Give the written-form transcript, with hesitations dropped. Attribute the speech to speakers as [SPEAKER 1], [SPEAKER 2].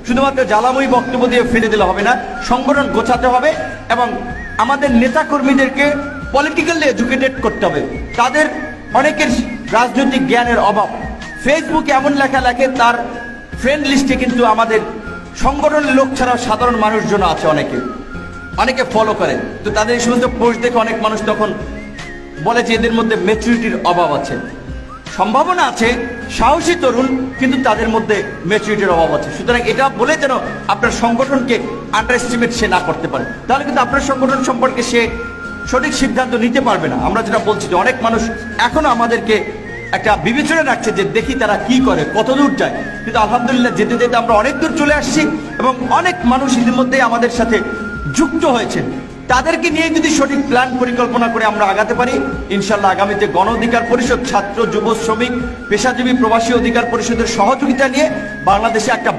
[SPEAKER 1] শুধুমাত্র জ্বালাময়ী বক্তব্য দিয়ে ফেলে দিলে হবে না, সংগঠন গোছাতে হবে এবং আমাদের নেতা কর্মীদেরকে পলিটিক্যালি এডুকেটেড করতে হবে। তাদের অনেকের রাজনৈতিক জ্ঞানের অভাব। ফেসবুকে এমন লেখা লেখে, তার ফ্রেন্ড লিস্টে কিন্তু আমাদের সংগঠনের লোক ছাড়াও সাধারণ মানুষজন আছে, অনেকে ফলো করে। তো তাদের এই সমস্ত পোস্ট দেখে অনেক মানুষ তখন বলে যে এদের মধ্যে ম্যাচুরিটির অভাব আছে। সম্ভাবনা আছে, সাহসী তরুণ, কিন্তু তাদের মধ্যে ম্যাচুরিটির অভাব আছে। সুতরাং এটা বলে যেন আপনার সংগঠনকে আন্ডার এস্টিমেট সে না করতে পারে, তাহলে কিন্তু আপনার সংগঠন সম্পর্কে সে সঠিক সিদ্ধান্ত নিতে পারবে না। আমরা যেটা বলছি যে অনেক মানুষ এখনো আমাদেরকে একটা বিবেচনা রাখছে যে দেখি তারা কি করে, কত দূর যায়। কিন্তু আলহামদুলিল্লাহ যেতে যেতে আমরা অনেক দূর চলে আসছি এবং অনেক মানুষ ইতিমধ্যে আমাদের সাথে যুক্ত হয়েছেন। তাদেরকে নিয়ে যদি সঠিক প্ল্যান পরিকল্পনা করে আমরা আগাতে পারি, ইনশাল্লাহ আগামীতে গণ অধিকার পরিষদ, ছাত্র, যুব, শ্রমিক, পেশাজীবী, প্রবাসী অধিকার পরিষদের সহযোগিতা নিয়ে বাংলাদেশে একটা